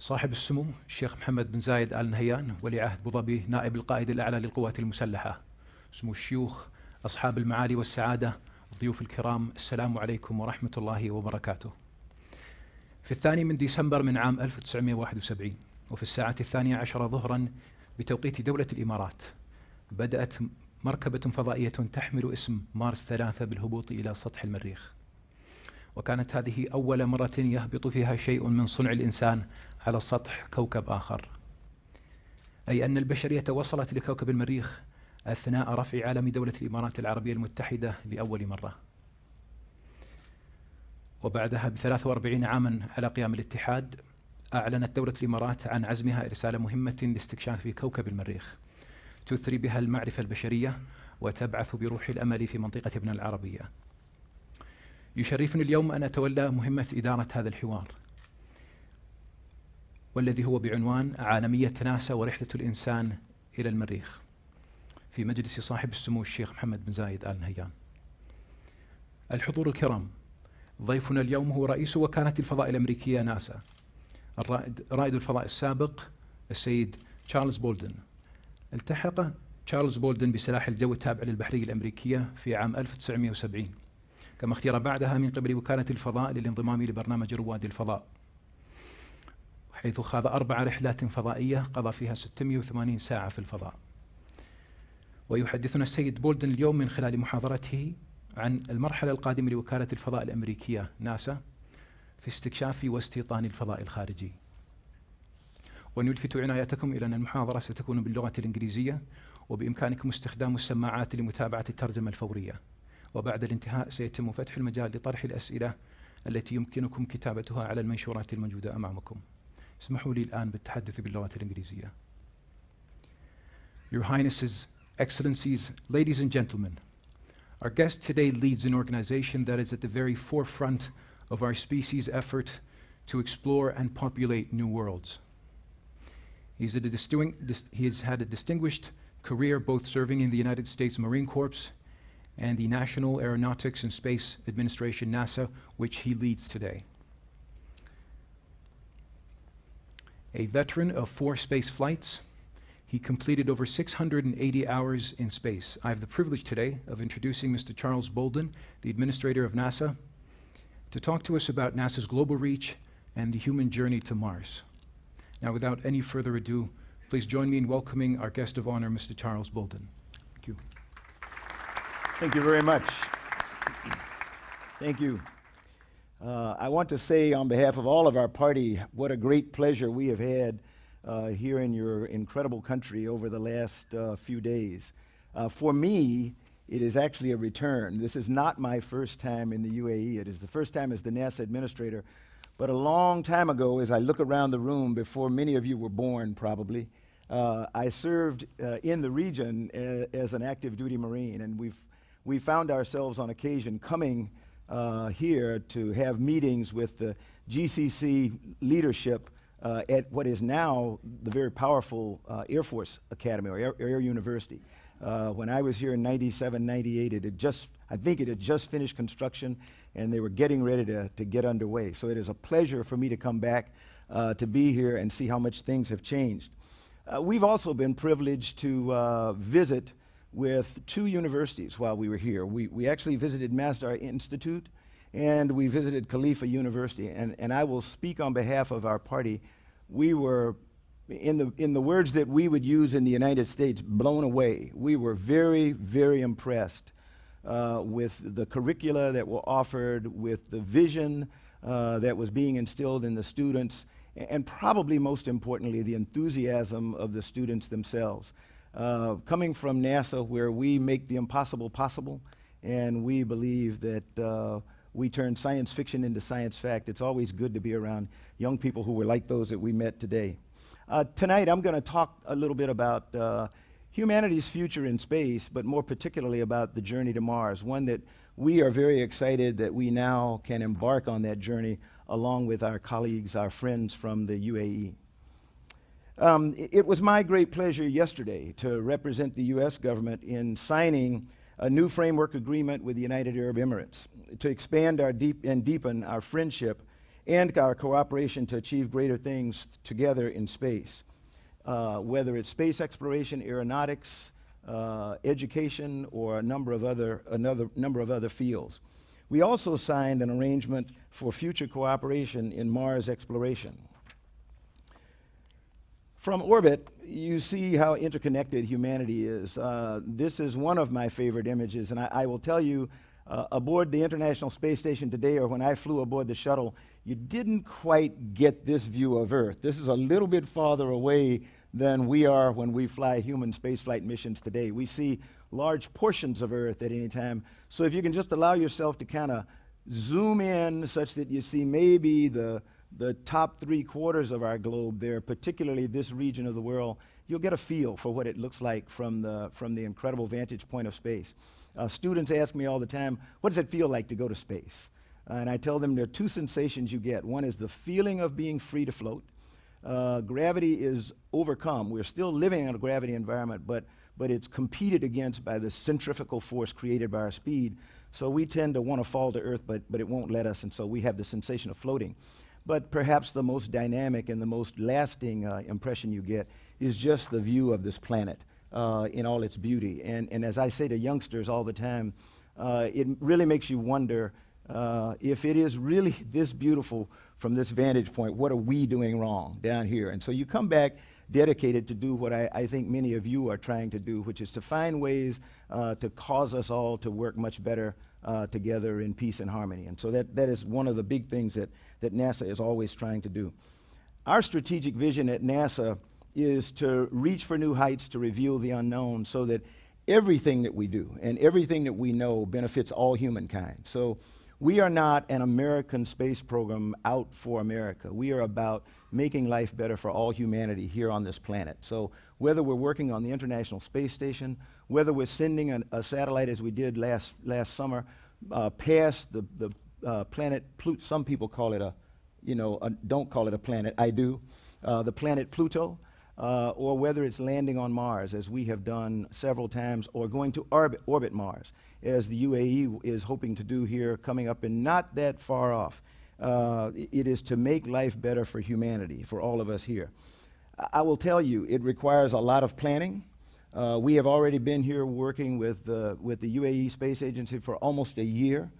صاحب السمو الشيخ محمد بن زايد آل نهيان ولي عهد أبو ظبي نائب القائد الأعلى للقوات المسلحة، سمو الشيوخ، أصحاب المعالي والسعادة، الضيوف الكرام، السلام عليكم ورحمة الله وبركاته. في 2 من ديسمبر من عام 1971 وفي الساعة 12 ظهرا بتوقيت دولة الإمارات بدأت مركبة فضائية تحمل اسم مارس 3 بالهبوط إلى سطح المريخ، وكانت هذه أول مرة يهبط فيها شيء من صنع الإنسان على سطح كوكب آخر، أي أن البشرية وصلت لكوكب المريخ أثناء رفع علم دولة الإمارات العربية المتحدة لأول مرة. وبعدها ب43 عاما على قيام الاتحاد أعلنت دولة الإمارات عن عزمها إرسال مهمة لاستكشاف كوكب المريخ تثري بها المعرفة البشرية وتبعث بروح الأمل في منطقة ابن العربية. يشرفني اليوم أن أتولى مهمة إدارة هذا الحوار، والذي هو بعنوان عالمية ناسا ورحلة الإنسان إلى المريخ، في مجلس صاحب السمو الشيخ محمد بن زايد آل نهيان. الحضور الكرام، ضيفنا اليوم هو رئيس وكالة الفضاء الأمريكية ناسا، رائد الفضاء السابق السيد تشارلز بولدن. التحق تشارلز بولدن بسلاح الجو التابع للبحرية الأمريكية في عام 1970، كما اختير بعدها من قبل وكالة الفضاء للانضمام لبرنامج رواد الفضاء، حيث خاض 4 رحلات فضائية قضى فيها 680 ساعة في الفضاء. ويحدثنا السيد بولدن اليوم من خلال محاضرته عن المرحلة القادمة لوكالة الفضاء الأمريكية ناسا في استكشاف واستيطان الفضاء الخارجي. ونلفت عنايتكم إلى أن المحاضرة ستكون باللغة الإنجليزية، وبإمكانكم استخدام السماعات لمتابعة الترجمة الفورية. وبعد الانتهاء سيتم فتح المجال لطرح الأسئلة التي يمكنكم كتابتها على المنشورات الموجودة أمامكم. اسمحوا لي الآن بالتحدث باللغة الإنجليزية. Your Highnesses, Excellencies, ladies and gentlemen, our guest today leads an organization that is at the very forefront of our species' effort to explore and populate new worlds. He has had a distinguished career both serving in the United States Marine Corps and the National Aeronautics and Space Administration, NASA, which he leads today. A veteran of 4 space flights, he completed over 680 hours in space. I have the privilege today of introducing Mr. Charles Bolden, the administrator of NASA, to talk to us about NASA's global reach and the human journey to Mars. Now, without any further ado, please join me in welcoming our guest of honor, Mr. Charles Bolden. Thank you. Thank you very much. Thank you. I want to say on behalf of all of our party, what a great pleasure we have had here in your incredible country over the last few days. For me, it is actually a return. This is not my first time in the UAE. It is the first time as the NASA administrator. But a long time ago, as I look around the room, before many of you were born probably, I served in the region as an active duty Marine, and we found ourselves on occasion coming here to have meetings with the GCC leadership at what is now the very powerful Air Force Academy, or Air University. When I was here in 97, 98, I think it had just finished construction, and they were getting ready to get underway. So it is a pleasure for me to come back to be here and see how much things have changed. We've also been privileged to visit with 2 universities while we were here. We actually visited Masdar Institute, and we visited Khalifa University. And I will speak on behalf of our party. We were, in the words that we would use in the United States, blown away. We were very, very impressed with the curricula that were offered, with the vision that was being instilled in the students, and probably most importantly, the enthusiasm of the students themselves. Coming from NASA, where we make the impossible possible, and we believe that we turn science fiction into science fact, it's always good to be around young people who were like those that we met today. Tonight, I'm going to talk a little bit about humanity's future in space, but more particularly about the journey to Mars, one that we are very excited that we now can embark on that journey along with our colleagues, our friends from the UAE. It was my great pleasure yesterday to represent the U.S. government in signing a new framework agreement with the United Arab Emirates to expand and deepen our friendship and our cooperation to achieve greater things together in space, whether it's space exploration, aeronautics, education, or a number of other fields. We also signed an arrangement for future cooperation in Mars exploration. From orbit, you see how interconnected humanity is. This is one of my favorite images, and I will tell you, aboard the International Space Station today, or when I flew aboard the shuttle, you didn't quite get this view of Earth. This is a little bit farther away than we are when we fly human spaceflight missions today. We see large portions of Earth at any time. So if you can just allow yourself to kind of zoom in such that you see maybe the top 3/4 of our globe there, particularly this region of the world, you'll get a feel for what it looks like from the incredible vantage point of space. Students ask me all the time, what does it feel like to go to space? And I tell them there are two sensations you get. One is the feeling of being free to float. Gravity is overcome. We're still living in a gravity environment, but it's competed against by the centrifugal force created by our speed. So we tend to want to fall to Earth, but it won't let us, and so we have the sensation of floating. But perhaps the most dynamic and the most lasting impression you get is just the view of this planet in all its beauty. And as I say to youngsters all the time, it really makes you wonder if it is really this beautiful from this vantage point, what are we doing wrong down here? And so you come back dedicated to do what I think many of you are trying to do, which is to find ways to cause us all to work much better together in peace and harmony. And so that is one of the big things that NASA is always trying to do. Our strategic vision at NASA is to reach for new heights, to reveal the unknown, so that everything that we do and everything that we know benefits all humankind. So we are not an American space program out for America. We are about making life better for all humanity here on this planet. So whether we're working on the International Space Station, whether we're sending a satellite as we did last summer past the planet Pluto, some people call it don't call it a planet, I do, the planet Pluto, or whether it's landing on Mars, as we have done several times, or going to orbit Mars, as the UAE is hoping to do here, coming up and not that far off. It is to make life better for humanity, for all of us here. I will tell you, it requires a lot of planning. We have already been here working with the UAE Space Agency for almost a year.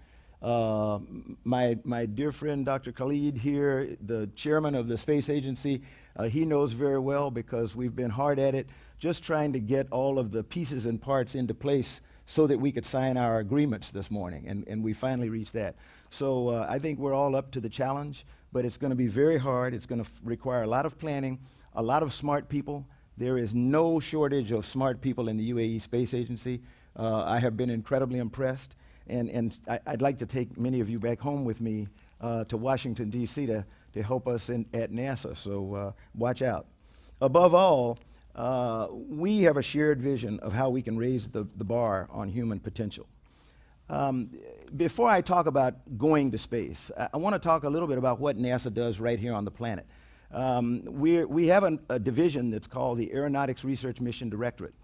My dear friend Dr. Khalid here, the chairman of the space agency, he knows very well, because we've been hard at it, just trying to get all of the pieces and parts into place so that we could sign our agreements this morning, and we finally reached that. So I think we're all up to the challenge, but it's going to be very hard. It's going to require a lot of planning, a lot of smart people. There is no shortage of smart people in the UAE Space Agency. I have been incredibly impressed. And I'd like to take many of you back home with me to Washington, D.C. to help us at NASA, so watch out. Above all, we have a shared vision of how we can raise the bar on human potential. Before I talk about going to space, I want to talk a little bit about what NASA does right here on the planet. We have a division that's called the Aeronautics Research Mission Directorate.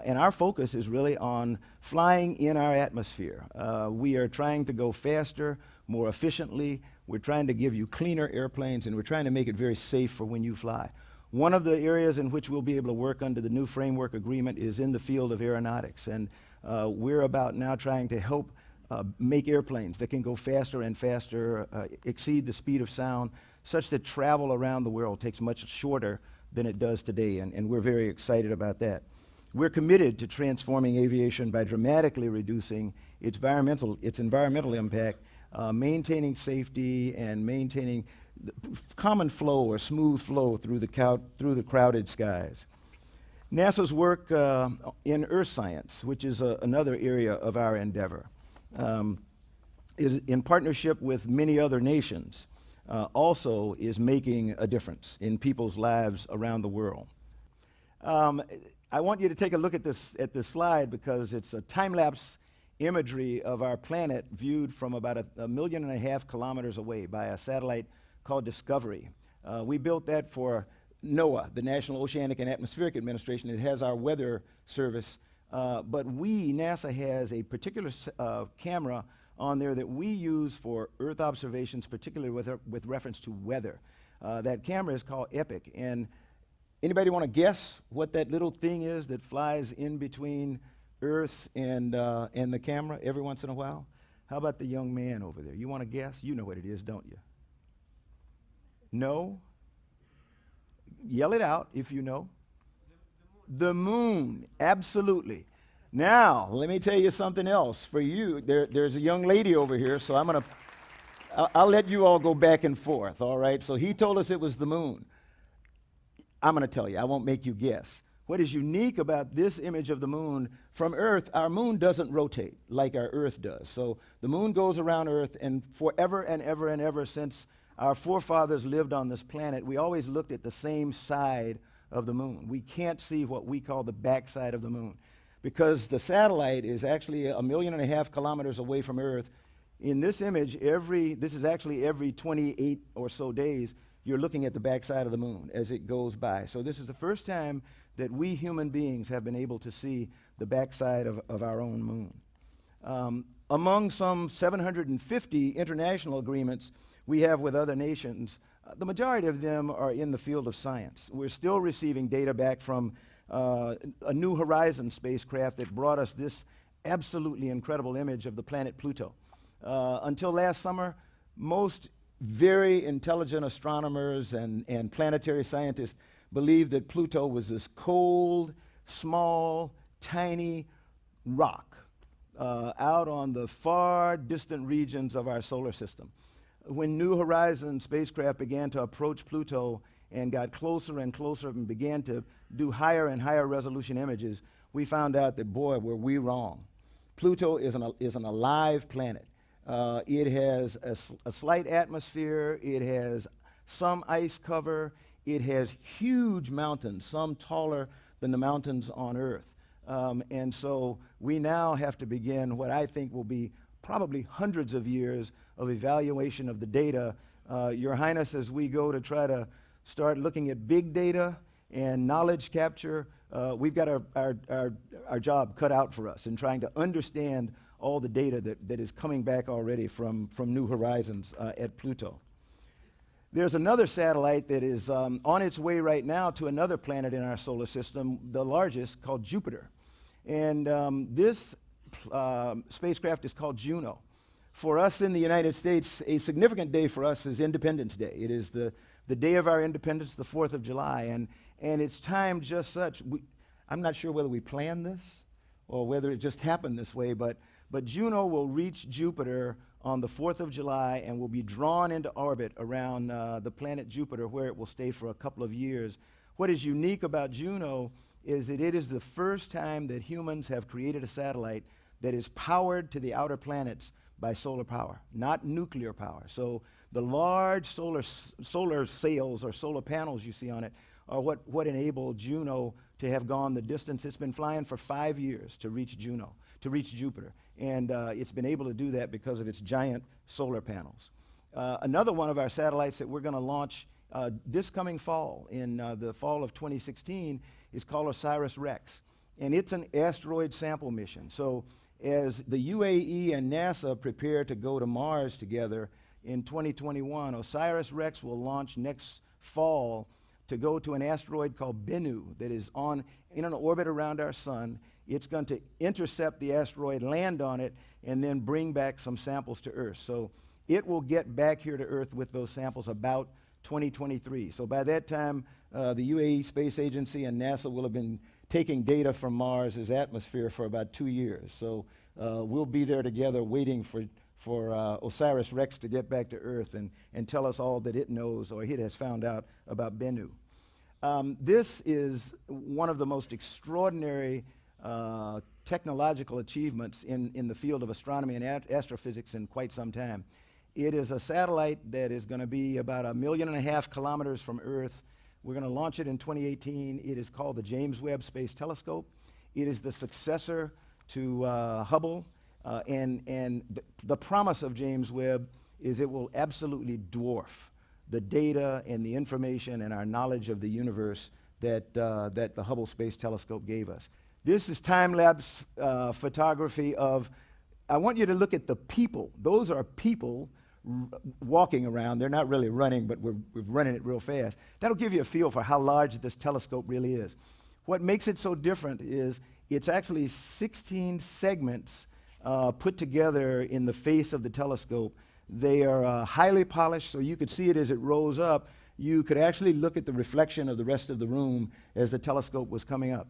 And our focus is really on flying in our atmosphere. We are trying to go faster, more efficiently. We're trying to give you cleaner airplanes, and we're trying to make it very safe for when you fly. One of the areas in which we'll be able to work under the new framework agreement is in the field of aeronautics. And we're about now trying to help make airplanes that can go faster and faster, exceed the speed of sound, such that travel around the world takes much shorter than it does today. And we're very excited about that. We're committed to transforming aviation by dramatically reducing its environmental impact, maintaining safety, and maintaining common flow or smooth flow through the crowded skies. NASA's work in earth science, which is another area of our endeavor, is in partnership with many other nations, also is making a difference in people's lives around the world. I want you to take a look at this slide, because it's a time-lapse imagery of our planet viewed from about 1.5 million kilometers away by a satellite called Discovery. We built that for NOAA, the National Oceanic and Atmospheric Administration. It has our weather service, but NASA has a particular camera on there that we use for Earth observations, particularly with reference to weather. That camera is called EPIC. And anybody want to guess what that little thing is that flies in between Earth and the camera every once in a while? How about the young man over there? You want to guess? You know what it is, don't you? No? Yell it out if you know. The moon, absolutely. Now, let me tell you something else. For you, there's a young lady over here, so I'll let you all go back and forth, all right? So he told us it was the moon. I'm going to tell you, I won't make you guess. What is unique about this image of the moon from Earth, our moon doesn't rotate like our Earth does. So the moon goes around Earth, and forever and ever and ever since our forefathers lived on this planet, we always looked at the same side of the moon. We can't see what we call the backside of the moon because the satellite is actually 1.5 million kilometers away from Earth. In this image, this is actually every 28 or so days, you're looking at the backside of the moon as it goes by. So this is the first time that we human beings have been able to see the backside of our own moon. Among some 750 international agreements we have with other nations, the majority of them are in the field of science. We're still receiving data back from a New Horizons spacecraft that brought us this absolutely incredible image of the planet Pluto. Until last summer, most very intelligent astronomers and planetary scientists believed that Pluto was this cold, small, tiny rock out on the far distant regions of our solar system. When New Horizons spacecraft began to approach Pluto and got closer and closer and began to do higher and higher resolution images, we found out that, boy, were we wrong. Pluto is an alive planet. It has a slight atmosphere. It has some ice cover. It has huge mountains, some taller than the mountains on Earth. And so we now have to begin what I think will be probably hundreds of years of evaluation of the data. Your Highness, as we go to try to start looking at big data and knowledge capture, we've got our job cut out for us in trying to understand all the data that is coming back already from New Horizons at Pluto. There's another satellite that is on its way right now to another planet in our solar system, the largest, called Jupiter. And this spacecraft is called Juno. For us in the United States, a significant day for us is Independence Day. It is the day of our independence, the 4th of July, and it's timed just such. I'm not sure whether we planned this or whether it just happened this way, but Juno will reach Jupiter on the 4th of July and will be drawn into orbit around the planet Jupiter, where it will stay for a couple of years. What is unique about Juno is that it is the first time that humans have created a satellite that is powered to the outer planets by solar power, not nuclear power. So the large solar sails or solar panels you see on it are what enabled Juno to have gone the distance. It's been flying for 5 years to reach Jupiter. And it's been able to do that because of its giant solar panels. Another one of our satellites that we're going to launch this coming fall, in the fall of 2016, is called OSIRIS-REx. And it's an asteroid sample mission. So as the UAE and NASA prepare to go to Mars together in 2021, OSIRIS-REx will launch next fall to go to an asteroid called Bennu that is in an orbit around our sun. It's going to intercept the asteroid, land on it, and then bring back some samples to Earth. So it will get back here to Earth with those samples about 2023. So by that time, the UAE Space Agency and NASA will have been taking data from Mars' atmosphere for about 2 years. So we'll be there together waiting for OSIRIS-REx to get back to Earth and tell us all that it knows or it has found out about Bennu. This is one of the most extraordinary technological achievements in the field of astronomy and astrophysics in quite some time. It is a satellite that is going to be about 1.5 million kilometers from Earth. We're going to launch it in 2018. It is called the James Webb Space Telescope. It is the successor to Hubble, and the promise of James Webb is it will absolutely dwarf the data and the information and our knowledge of the universe that the Hubble Space Telescope gave us. This is time-lapse photography of I want you to look at the people. Those are people walking around. They're not really running, but we're running it real fast. That'll give you a feel for how large this telescope really is. What makes it so different is it's actually 16 segments put together in the face of the telescope. They are highly polished, so you could see it as it rose up. You could actually look at the reflection of the rest of the room as the telescope was coming up.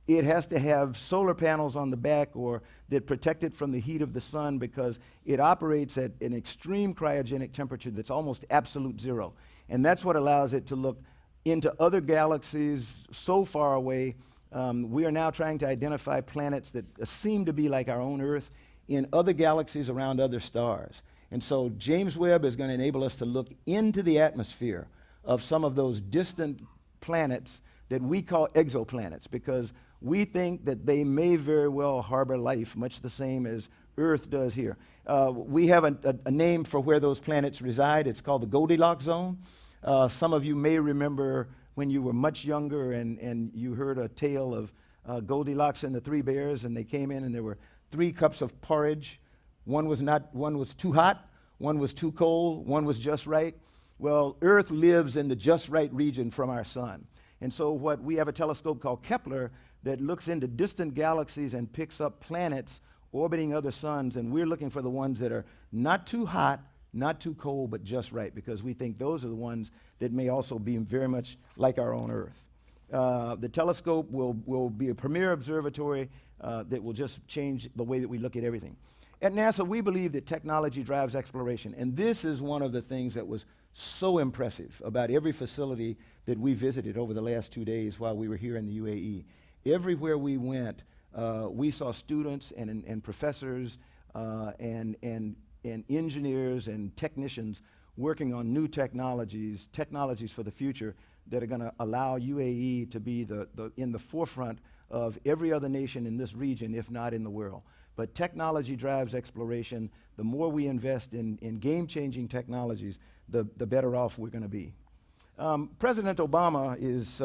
It has to have solar panels on the back or that protect it from the heat of the sun, because it operates at an extreme cryogenic temperature that's almost absolute zero. And that's what allows it to look into other galaxies so far away. We are now trying to identify planets that seem to be like our own Earth in other galaxies around other stars. And so James Webb is going to enable us to look into the atmosphere of some of those distant planets that we call exoplanets, because we think that they may very well harbor life, much the same as Earth does here. We have a name for where those planets reside. It's called the Goldilocks zone. Some of you may remember when you were much younger and you heard a tale of Goldilocks and the Three Bears, and they came in and there were 3 cups of porridge. One was too hot, one was too cold, one was just right. Well, Earth lives in the just right region from our sun. And so we have a telescope called Kepler that looks into distant galaxies and picks up planets orbiting other suns, and we're looking for the ones that are not too hot, not too cold, but just right, because we think those are the ones that may also be very much like our own Earth. The telescope will be a premier observatory that will just change the way that we look at everything. At NASA, we believe that technology drives exploration, and this is one of the things that was so impressive about every facility that we visited over the last 2 days while we were here in the UAE. Everywhere we went, we saw students and professors and engineers and technicians working on new technologies for the future that are going to allow UAE to be in the forefront of every other nation in this region, if not in the world. But technology drives exploration. The more we invest in game-changing technologies, the better off we're going to be. President Obama is,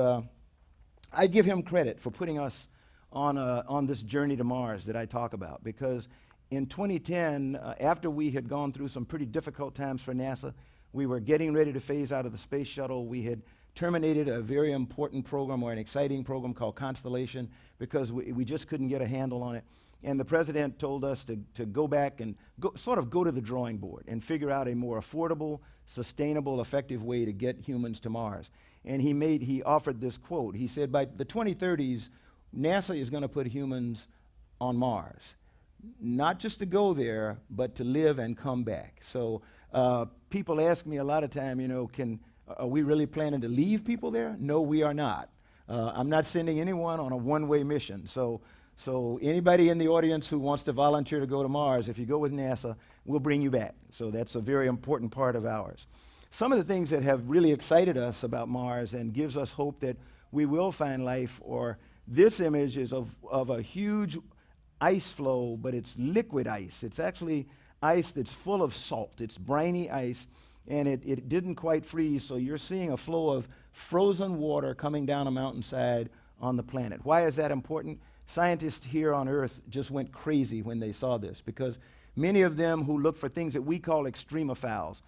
I give him credit for putting us on this journey to Mars that I talk about, because in 2010, after we had gone through some pretty difficult times for NASA, we were getting ready to phase out of the space shuttle. We had terminated a very important program, or an exciting program called Constellation, because we just couldn't get a handle on it. And the president told us to go back and go to the drawing board and figure out a more affordable, sustainable, effective way to get humans to Mars. And he offered this quote. He said, by the 2030s, NASA is going to put humans on Mars, not just to go there, but to live and come back. So people ask me a lot of time, are we really planning to leave people there? No, we are not. I'm not sending anyone on a one-way mission. So anybody in the audience who wants to volunteer to go to Mars, if you go with NASA, we'll bring you back. So that's a very important part of ours. Some of the things that have really excited us about Mars and gives us hope that we will find life, or this image is of a huge ice flow, but it's liquid ice. It's actually ice that's full of salt. It's briny ice, and it didn't quite freeze, so you're seeing a flow of frozen water coming down a mountainside on the planet. Why is that important? Scientists here on Earth just went crazy when they saw this, because many of them who look for things that we call extremophiles,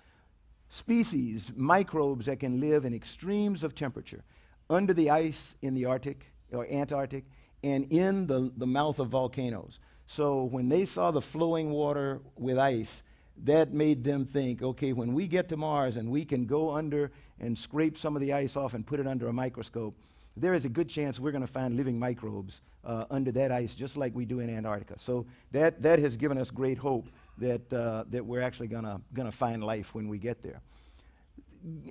species, microbes that can live in extremes of temperature, under the ice in the Arctic or Antarctic, and in the mouth of volcanoes. So when they saw the flowing water with ice, that made them think, okay, when we get to Mars and we can go under and scrape some of the ice off and put it under a microscope, there is a good chance we're going to find living microbes under that ice, just like we do in Antarctica. So that has given us great hope that we're actually going to find life when we get there.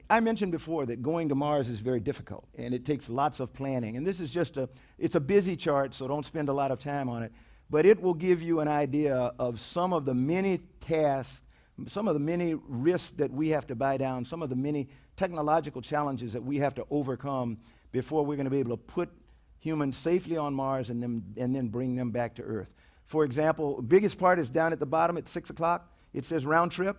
I mentioned before that going to Mars is very difficult, and it takes lots of planning. And this is it's a busy chart, so don't spend a lot of time on it. But it will give you an idea of some of the many tasks, some of the many risks that we have to buy down, some of the many technological challenges that we have to overcome before we're going to be able to put humans safely on Mars and then bring them back to Earth. For example, the biggest part is down at the bottom at 6 o'clock. It says round trip.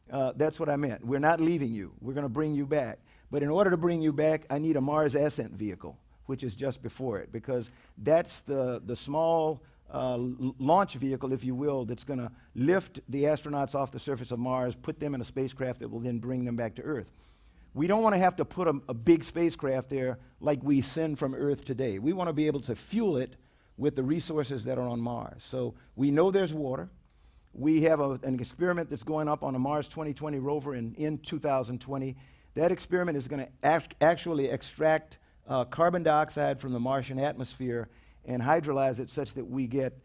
That's what I meant. We're not leaving you. We're going to bring you back. But in order to bring you back, I need a Mars ascent vehicle, which is just before it, because that's the small launch vehicle, if you will, that's going to lift the astronauts off the surface of Mars, put them in a spacecraft that will then bring them back to Earth. We don't want to have to put a big spacecraft there like we send from Earth today. We want to be able to fuel it with the resources that are on Mars. So we know there's water. We have an experiment that's going up on the Mars 2020 rover in 2020. That experiment is going to actually extract carbon dioxide from the Martian atmosphere and hydrolyze it such that we get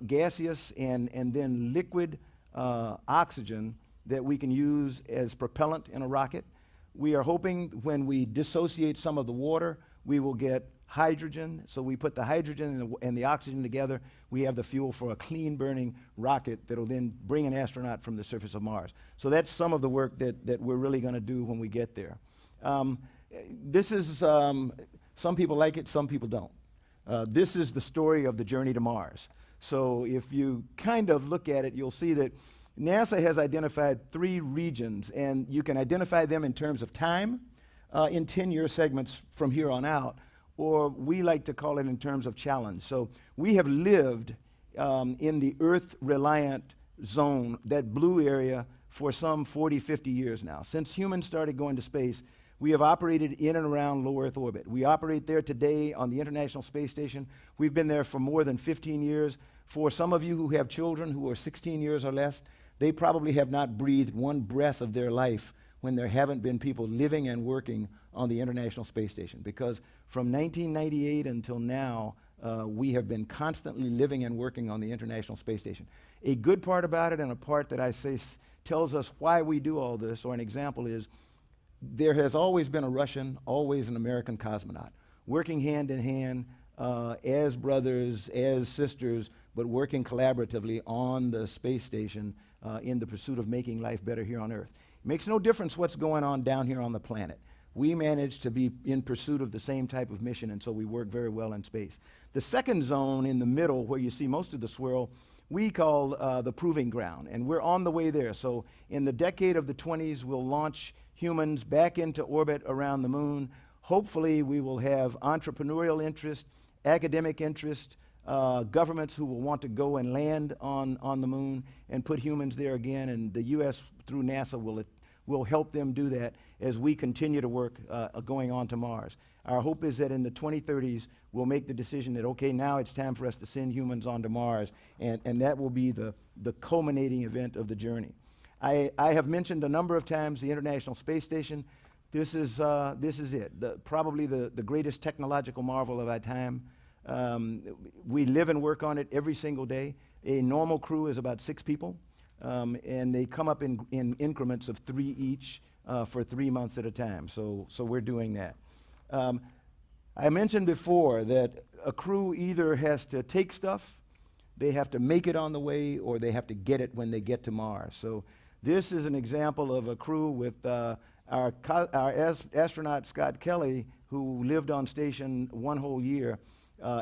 gaseous and then liquid oxygen that we can use as propellant in a rocket. We are hoping when we dissociate some of the water, we will get hydrogen. So we put the hydrogen and the oxygen together. We have the fuel for a clean burning rocket that will then bring an astronaut from the surface of Mars. So that's some of the work that we're really going to do when we get there. This is, some people like it, some people don't. This is the story of the journey to Mars. So if you kind of look at it, you'll see that NASA has identified 3 regions, and you can identify them in terms of time, in 10-year segments from here on out, or we like to call it in terms of challenge. So we have lived in the Earth-reliant zone, that blue area, for some 40, 50 years now. Since humans started going to space, we have operated in and around low Earth orbit. We operate there today on the International Space Station. We've been there for more than 15 years. For some of you who have children who are 16 years or less, they probably have not breathed one breath of their life when there haven't been people living and working on the International Space Station. Because from 1998 until now, we have been constantly living and working on the International Space Station. A good part about it, and a part that I say tells us why we do all this, or an example is, there has always been a Russian, always an American cosmonaut, working hand in hand as brothers, as sisters, but working collaboratively on the space station in the pursuit of making life better here on Earth. It makes no difference what's going on down here on the planet. We manage to be in pursuit of the same type of mission, and so we work very well in space. The second zone in the middle, where you see most of the swirl, we call the proving ground, and we're on the way there. So in the decade of the 20s, we'll launch humans back into orbit around the moon. Hopefully, we will have entrepreneurial interest, academic interest, governments who will want to go and land on the moon and put humans there again, and the U.S. through NASA will help them do that as we continue to work going on to Mars. Our hope is that in the 2030s, we'll make the decision that, okay, now it's time for us to send humans onto Mars, and that will be the culminating event of the journey. I have mentioned a number of times the International Space Station. This is it, probably the greatest technological marvel of our time. We live and work on it every single day. A normal crew is about 6 people, and they come up in increments of 3 each for 3 months at a time. So we're doing that. I mentioned before that a crew either has to take stuff, they have to make it on the way, or they have to get it when they get to Mars. So this is an example of a crew with our astronaut Scott Kelly, who lived on station 1 whole year,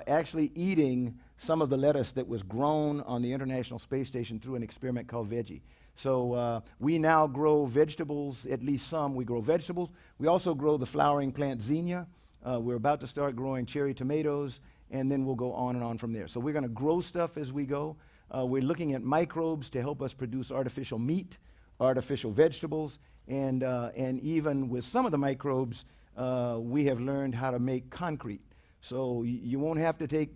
actually eating some of the lettuce that was grown on the International Space Station through an experiment called Veggie. So we now grow vegetables, at least some. We grow vegetables. We also grow the flowering plant zinnia. We're about to start growing cherry tomatoes, and then we'll go on and on from there. So we're going to grow stuff as we go. We're looking at microbes to help us produce artificial meat, artificial vegetables, and even with some of the microbes, we have learned how to make concrete. So you won't have to take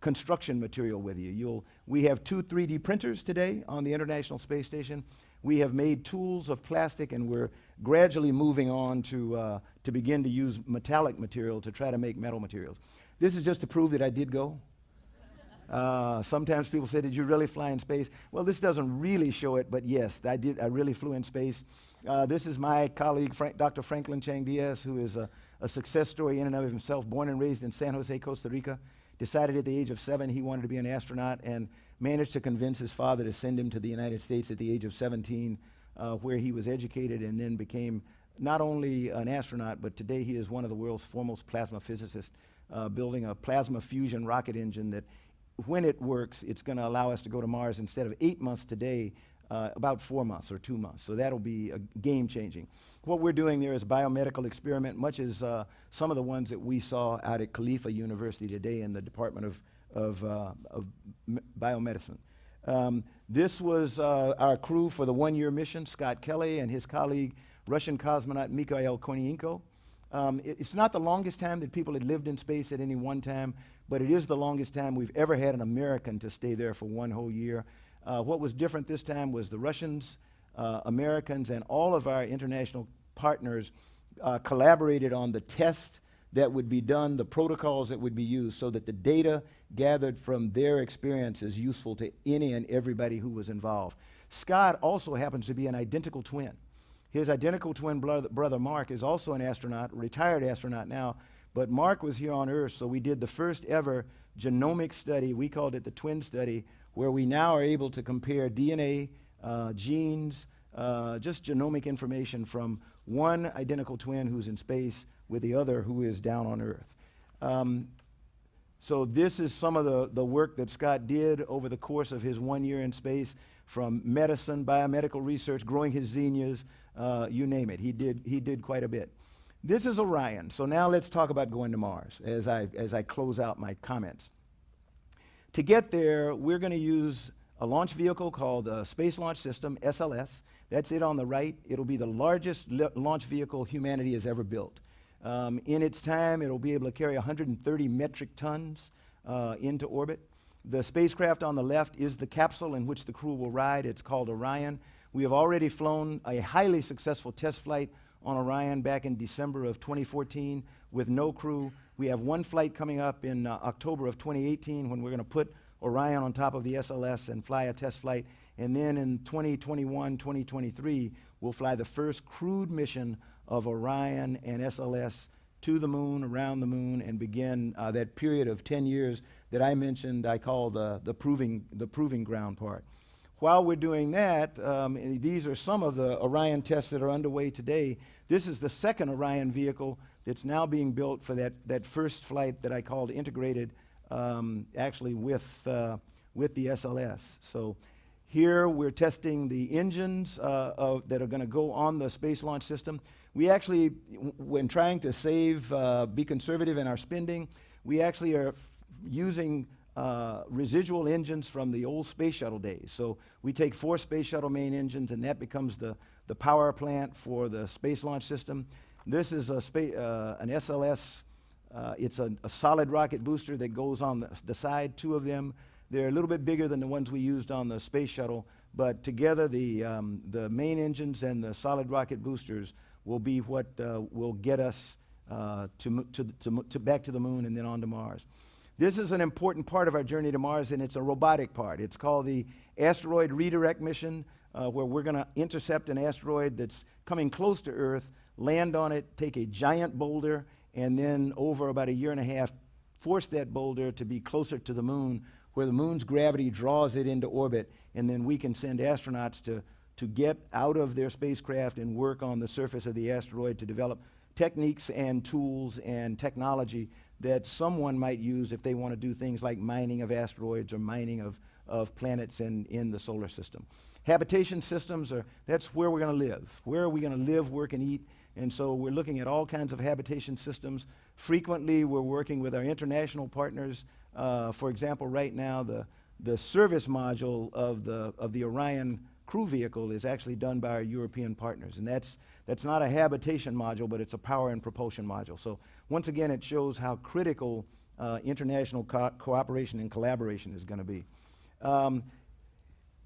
construction material with you. We have 2 3D printers today on the International Space Station. We have made tools of plastic, and we're gradually moving on to begin to use metallic material to try to make metal materials. This is just to prove that I did go. Sometimes people say, did you really fly in space? Well, this doesn't really show it, but yes, I did. I really flew in space. This is my colleague, Dr. Franklin Chang Diaz, who is a success story in and of himself, born and raised in San Jose, Costa Rica. Decided at the age of 7 he wanted to be an astronaut, and managed to convince his father to send him to the United States at the age of 17, where he was educated and then became not only an astronaut, but today he is one of the world's foremost plasma physicists, building a plasma fusion rocket engine that, when it works, it's going to allow us to go to Mars instead of 8 months today, about 4 months or 2 months. So that'll be game-changing. What we're doing there is a biomedical experiment, much as some of the ones that we saw out at Khalifa University today in the Department biomedicine. This was our crew for the one-year mission, Scott Kelly and his colleague, Russian cosmonaut Mikhail Kornienko. It's not the longest time that people had lived in space at any one time, but it is the longest time we've ever had an American to stay there for one whole year. What was different this time was the Russians, Americans, and all of our international partners collaborated on the tests that would be done, the protocols that would be used, so that the data gathered from their experience is useful to any and everybody who was involved. Scott also happens to be an identical twin. His identical twin brother Mark is also an astronaut, retired astronaut now, but Mark was here on Earth, so we did the first ever genomic study. We called it the twin study, where we now are able to compare DNA, genes, just genomic information from one identical twin who's in space with the other who is down on Earth. So this is some of the work that Scott did over the course of his 1 year in space, from medicine, biomedical research, growing his zinnias, you name it. He did quite a bit. This is Orion. So now let's talk about going to Mars as I close out my comments. To get there, we're going to use a launch vehicle called the Space Launch System, SLS. That's it on the right. It'll be the largest launch vehicle humanity has ever built. In its time, it'll be able to carry 130 metric tons into orbit. The spacecraft on the left is the capsule in which the crew will ride. It's called Orion. We have already flown a highly successful test flight on Orion back in December of 2014 with no crew. We have one flight coming up in October of 2018 when we're going to put Orion on top of the SLS and fly a test flight. And then in 2021, 2023, we'll fly the first crewed mission of Orion and SLS to the moon, around the moon, and begin that period of 10 years that I mentioned I call the proving ground part. While we're doing that, these are some of the Orion tests that are underway today. This is the second Orion vehicle that's now being built for that first flight that I called integrated, actually with the SLS. So here we're testing the engines that are going to go on the Space Launch System. We actually, when trying to be conservative in our spending, we actually are using residual engines from the old space shuttle days. So we take 4 space shuttle main engines, and that becomes the power plant for the Space Launch System. This is an SLS. It's a solid rocket booster that goes on the side, 2 of them. They're a little bit bigger than the ones we used on the space shuttle, but together the main engines and the solid rocket boosters will be what will get us back to the moon and then on to Mars. This is an important part of our journey to Mars, and it's a robotic part. It's called the Asteroid Redirect Mission, where we're going to intercept an asteroid that's coming close to Earth, land on it, take a giant boulder, and then over about 1.5 years, force that boulder to be closer to the moon, where the moon's gravity draws it into orbit, and then we can send astronauts to get out of their spacecraft and work on the surface of the asteroid to develop techniques and tools and technology that someone might use if they want to do things like mining of asteroids or mining of planets in the solar system. Habitation systems that's where we're going to live. Where are we going to live, work, and eat? And so we're looking at all kinds of habitation systems. Frequently, we're working with our international partners. For example, right now, the service module of the Orion crew vehicle is actually done by our European partners. And that's not a habitation module, but it's a power and propulsion module. So once again, it shows how critical international cooperation and collaboration is going to be.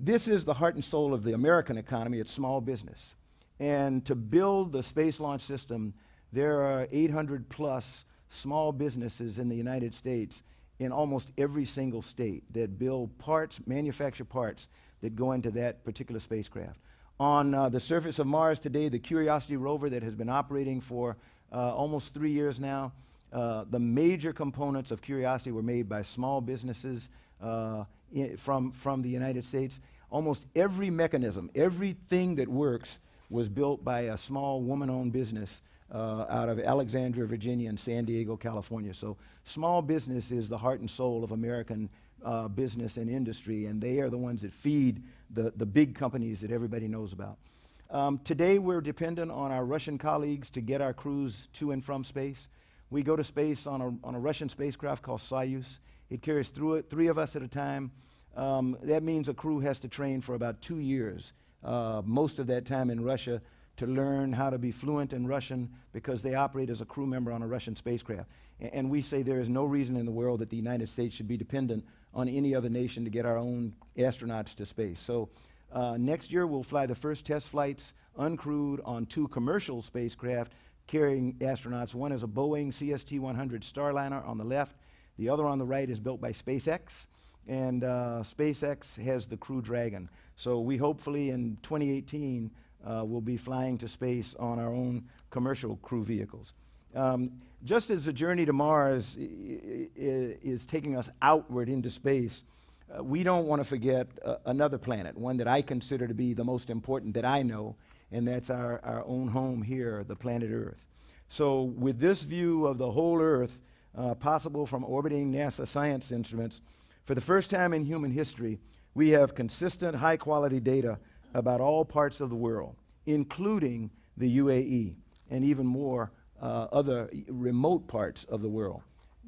This is the heart and soul of the American economy. It's small business. And to build the Space Launch System, there are 800 plus small businesses in the United States in almost every single state that build parts, manufacture parts that go into that particular spacecraft. On the surface of Mars today, the Curiosity rover that has been operating for almost 3 years now, the major components of Curiosity were made by small businesses from the United States. Almost every mechanism, everything that works was built by a small woman-owned business out of Alexandria, Virginia, and San Diego, California. So small business is the heart and soul of American business and industry, and they are the ones that feed the big companies that everybody knows about. Today we're dependent on our Russian colleagues to get our crews to and from space. We go to space on a Russian spacecraft called Soyuz. It carries three of us at a time. That means a crew has to train for about 2 years, most of that time in Russia, to learn how to be fluent in Russian because they operate as a crew member on a Russian spacecraft. And we say there is no reason in the world that the United States should be dependent on any other nation to get our own astronauts to space. So next year we'll fly the first test flights uncrewed on 2 commercial spacecraft carrying astronauts. One is a Boeing CST-100 Starliner on the left. The other on the right is built by SpaceX. And SpaceX has the Crew Dragon. So we hopefully in 2018 will be flying to space on our own commercial crew vehicles. Just as the journey to Mars is taking us outward into space, we don't want to forget another planet, one that I consider to be the most important that I know, and that's our own home here, the planet Earth. So with this view of the whole Earth, possible from orbiting NASA science instruments, for the first time in human history, we have consistent, high-quality data about all parts of the world, including the UAE, and even more other remote parts of the world.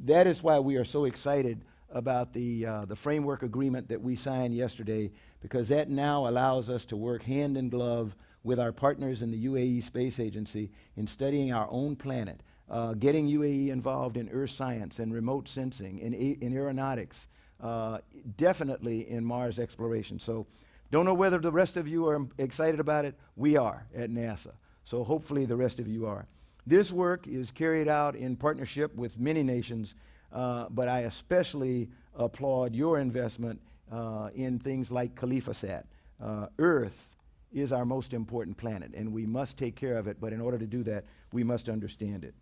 That is why we are so excited about the framework agreement that we signed yesterday, because that now allows us to work hand in glove with our partners in the UAE Space Agency in studying our own planet, getting UAE involved in earth science and remote sensing, in aeronautics, definitely in Mars exploration. So don't know whether the rest of you are excited about it. We are at NASA. So hopefully the rest of you are. This work is carried out in partnership with many nations, but I especially applaud your investment in things like CalifaSat. Earth is our most important planet, and we must take care of it, but in order to do that, we must understand it.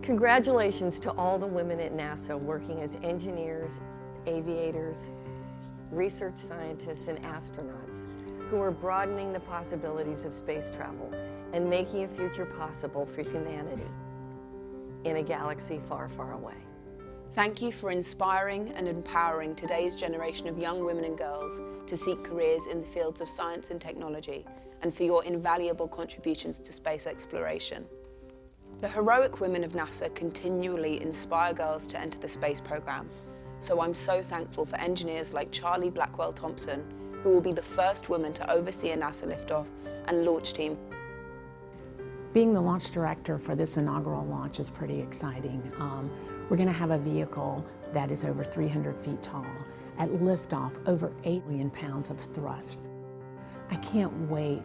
Congratulations to all the women at NASA working as engineers, aviators, research scientists, and astronauts who are broadening the possibilities of space travel and making a future possible for humanity in a galaxy far, far away. Thank you for inspiring and empowering today's generation of young women and girls to seek careers in the fields of science and technology, and for your invaluable contributions to space exploration. The heroic women of NASA continually inspire girls to enter the space program, so I'm so thankful for engineers like Charlie Blackwell-Thompson, who will be the first woman to oversee a NASA liftoff and launch team. Being the launch director for this inaugural launch is pretty exciting. We're going to have a vehicle that is over 300 feet tall. At liftoff, over 8 million pounds of thrust. I can't wait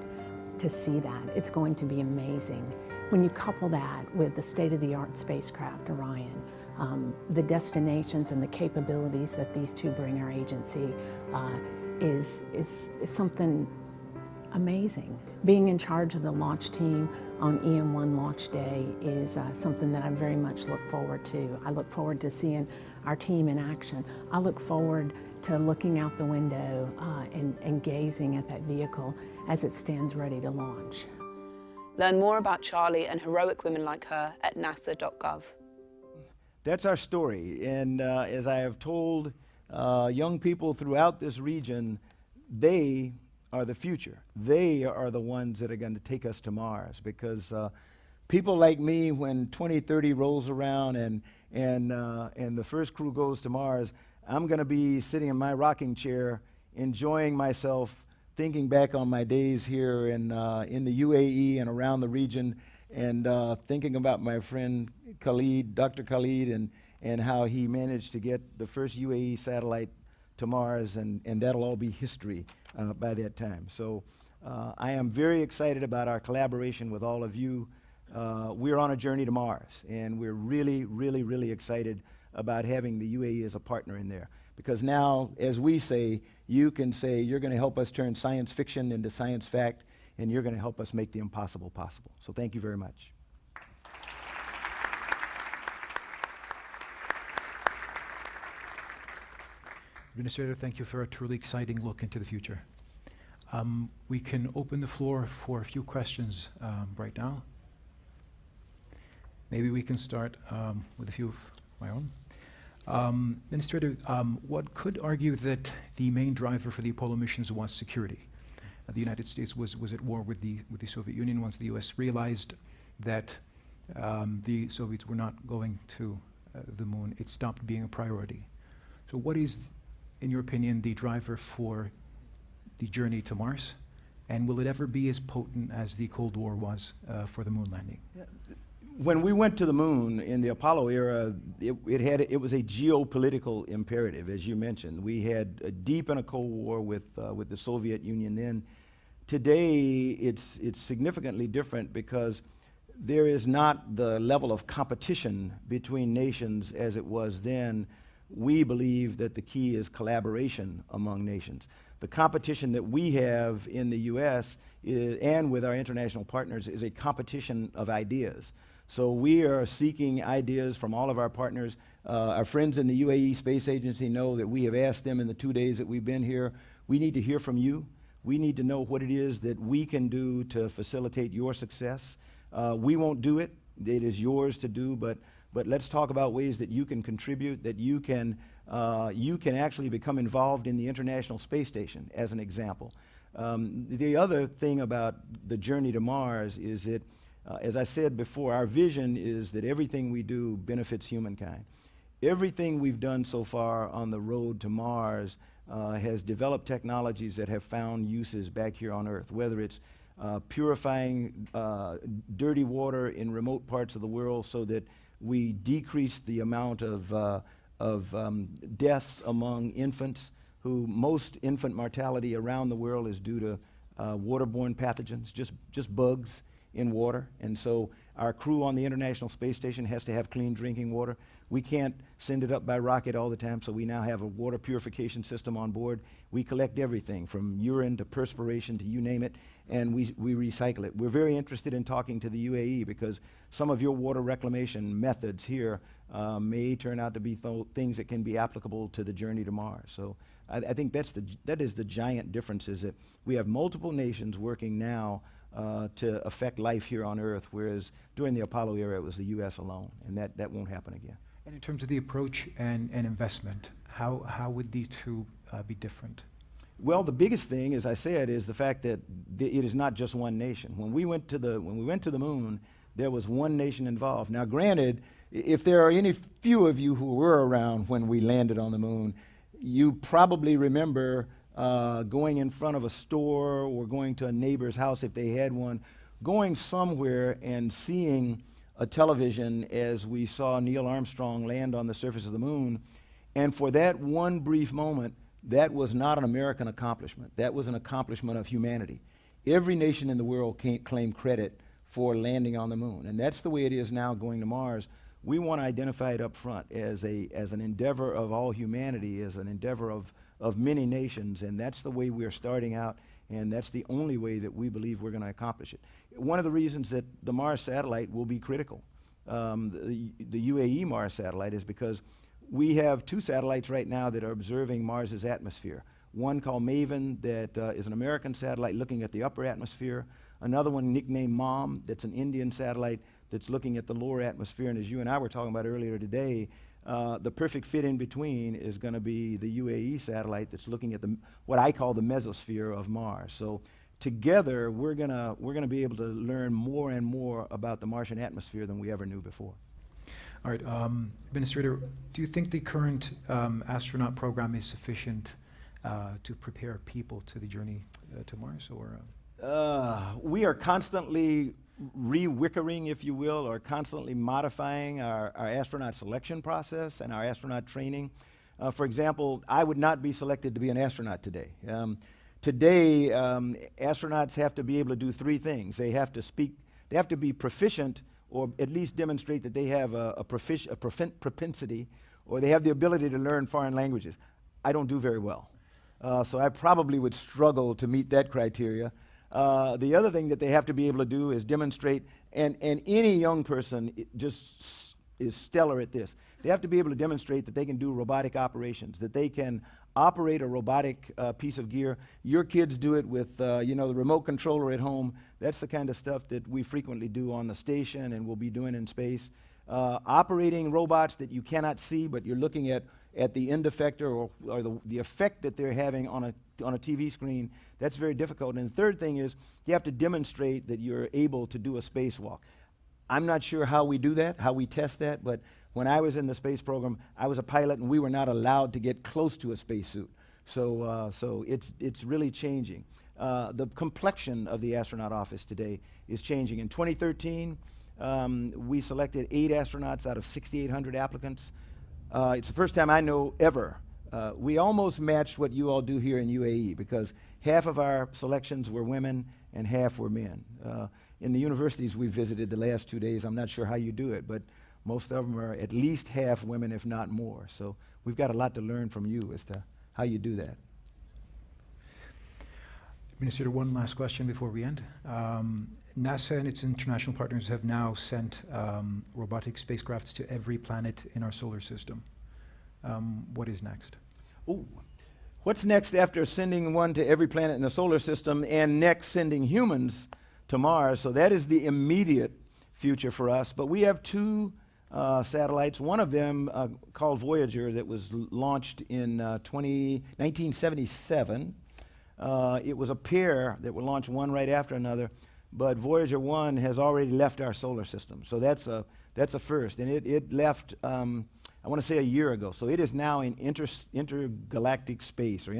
to see that. It's going to be amazing. When you couple that with the state-of-the-art spacecraft, Orion, the destinations and the capabilities that these two bring our agency is something amazing. Being in charge of the launch team on EM1 launch day is something that I very much look forward to. I look forward to seeing our team in action. I look forward to looking out the window and gazing at that vehicle as it stands ready to launch. Learn more about Charlie and heroic women like her at nasa.gov. That's our story, and as I have told young people throughout this region, they are the future. They are the ones that are going to take us to Mars, because people like me, when 2030 rolls around and the first crew goes to Mars, I'm going to be sitting in my rocking chair, enjoying myself, thinking back on my days here in the UAE and around the region, and thinking about my friend Khalid, Dr. Khalid, and how he managed to get the first UAE satellite to Mars, and that'll all be history by that time. So I am very excited about our collaboration with all of you. We're on a journey to Mars, and we're really, really, really excited about having the UAE as a partner in there. Because now, as we say, you can say you're going to help us turn science fiction into science fact, and you're going to help us make the impossible possible. So thank you very much. Administrator, thank you for a truly exciting look into the future. We can open the floor for a few questions right now. Maybe we can start with a few of my own. Administrator, one could argue that the main driver for the Apollo missions was security. The United States was at war with the Soviet Union once the US realized that the Soviets were not going to the moon. It stopped being a priority. So what is, in your opinion, the driver for the journey to Mars? And will it ever be as potent as the Cold War was for the moon landing? Yeah. When we went to the moon in the Apollo era, it was a geopolitical imperative, as you mentioned. We had deep in a Cold War with the Soviet Union then. Today, it's significantly different because there is not the level of competition between nations as it was then. We believe that the key is collaboration among nations. The competition that we have in the US and with our international partners is a competition of ideas. So we are seeking ideas from all of our partners. Our friends in the UAE Space Agency know that we have asked them in the 2 days that we've been here, we need to hear from you. We need to know what it is that we can do to facilitate your success. We won't do it. It is yours to do, but let's talk about ways that you can contribute, that you can actually become involved in the International Space Station, as an example. The other thing about the journey to Mars is that, as I said before, our vision is that everything we do benefits humankind. Everything we've done so far on the road to Mars has developed technologies that have found uses back here on Earth, whether it's purifying dirty water in remote parts of the world so that we decrease the amount of deaths among infants, who most infant mortality around the world is due to waterborne pathogens, just bugs in water. And so our crew on the International Space Station has to have clean drinking water. We can't send it up by rocket all the time, so we now have a water purification system on board. We collect everything from urine to perspiration to you name it, and we recycle it. We're very interested in talking to the UAE because some of your water reclamation methods here may turn out to be things that can be applicable to the journey to Mars. So I think that is the giant difference, is that we have multiple nations working now to affect life here on Earth, whereas during the Apollo era it was the US alone, and that won't happen again. And in terms of the approach and investment, how would the two be different? Well, the biggest thing, as I said, is the fact that it is not just one nation. When we went to the moon, there was one nation involved. Now, granted, if there are any few of you who were around when we landed on the moon, you probably remember going in front of a store or going to a neighbor's house if they had one, going somewhere and seeing a television as we saw Neil Armstrong land on the surface of the moon. And for that one brief moment, that was not an American accomplishment. That was an accomplishment of humanity. Every nation in the world can't claim credit for landing on the moon. And that's the way it is now going to Mars. We want to identify it up front as an endeavor of all humanity, as an endeavor of many nations, and that's the way we're starting out, and that's the only way that we believe we're going to accomplish it. One of the reasons that the Mars satellite will be critical, the UAE Mars satellite, is because we have two satellites right now that are observing Mars's atmosphere. One called MAVEN that is an American satellite looking at the upper atmosphere. Another one nicknamed MOM that's an Indian satellite that's looking at the lower atmosphere. And as you and I were talking about earlier today, the perfect fit in between is going to be the UAE satellite that's looking at what I call the mesosphere of Mars. So together, we're gonna be able to learn more and more about the Martian atmosphere than we ever knew before. All right, Administrator, do you think the current astronaut program is sufficient to prepare people to the journey to Mars, or? We are constantly re-wickering, if you will, or constantly modifying our astronaut selection process and our astronaut training. For example, I would not be selected to be an astronaut today. Today, astronauts have to be able to do three things. They have to be proficient, or at least demonstrate that they have a propensity, or they have the ability to learn foreign languages. I don't do very well. So I probably would struggle to meet that criteria. The other thing that they have to be able to do is demonstrate, and any young person just is stellar at this. They have to be able to demonstrate that they can do robotic operations, that they can operate a robotic piece of gear. Your kids do it with the remote controller at home. That's the kind of stuff that we frequently do on the station and we'll be doing in space. Operating robots that you cannot see, but you're looking at the end effector or the effect that they're having on a TV screen, that's very difficult. And the third thing is you have to demonstrate that you're able to do a spacewalk. I'm not sure how we do that, how we test that, but when I was in the space program, I was a pilot and we were not allowed to get close to a spacesuit. So it's really changing. The complexion of the astronaut office today is changing. In 2013, we selected 8 astronauts out of 6,800 applicants. It's the first time I know ever. We almost matched what you all do here in UAE, because half of our selections were women and half were men. In the universities we visited the last 2 days, I'm not sure how you do it, but most of them are at least half women, if not more. So we've got a lot to learn from you as to how you do that. Minister, one last question before we end. NASA and its international partners have now sent robotic spacecrafts to every planet in our solar system. What is next? Ooh. What's next after sending one to every planet in the solar system, and next sending humans to Mars? So that is the immediate future for us. But we have 2 satellites, one of them called Voyager, that was launched in 1977. It was a pair that were launched one right after another, but Voyager 1 has already left our solar system. So that's a first, and it left, I want to say, a year ago. So it is now in intergalactic space, or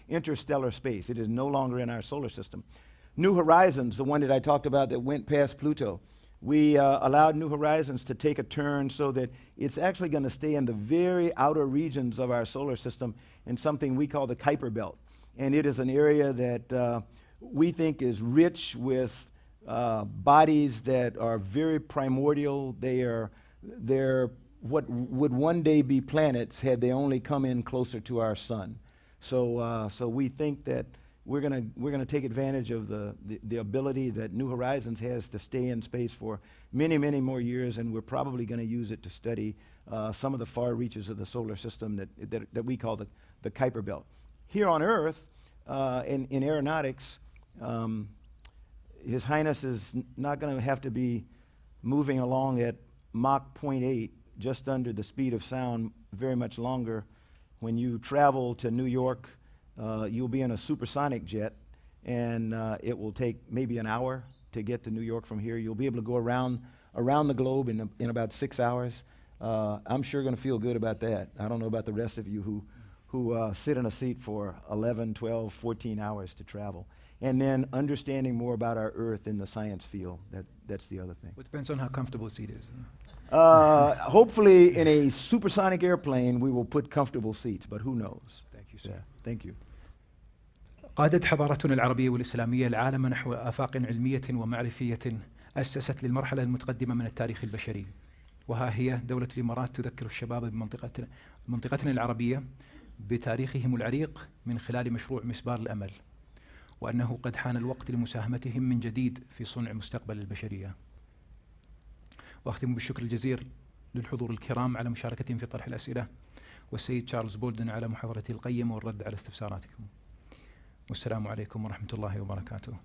interstellar space. It is no longer in our solar system. New Horizons, the one that I talked about that went past Pluto, we allowed New Horizons to take a turn so that it's actually going to stay in the very outer regions of our solar system in something we call the Kuiper Belt. And it is an area that we think is rich with bodies that are very primordial. They're what would one day be planets had they only come in closer to our sun. So we think that we're gonna take advantage of the ability that New Horizons has to stay in space for many, many more years, and we're probably going to use it to study some of the far reaches of the solar system that we call the Kuiper Belt. Here on Earth, in aeronautics, His Highness is not going to have to be moving along at Mach 0.8, just under the speed of sound, very much longer. When you travel to New York, you'll be in a supersonic jet, and it will take maybe an hour to get to New York from here. You'll be able to go around the globe in about 6 hours. I'm sure going to feel good about that. I don't know about the rest of you who sit in a seat for 11, 12, 14 hours to travel. And then understanding more about our Earth in the science field, that's the other thing. It depends on how comfortable the seat is. Hopefully in a supersonic airplane we will put comfortable seats, but who knows? Thank you, sir. Yeah, thank you. قادت حضارتنا العربية والإسلامية العالم نحو آفاق علمية ومعرفية أسست للمرحلة المتقدمة من التاريخ البشري. وها هي دولة الإمارات تذكر الشباب بمنطقتنا العربية بتاريخهم العريق من خلال مشروع مسبار الأمل، وأنه قد حان الوقت لمساهمتهم من جديد في صنع مستقبل البشرية. وأختم بالشكر الجزير للحضور الكرام على مشاركتهم في طرح الأسئلة، والسيد تشارلز بولدن على محاضرته القيمة والرد على استفساراتكم. والسلام عليكم ورحمة الله وبركاته.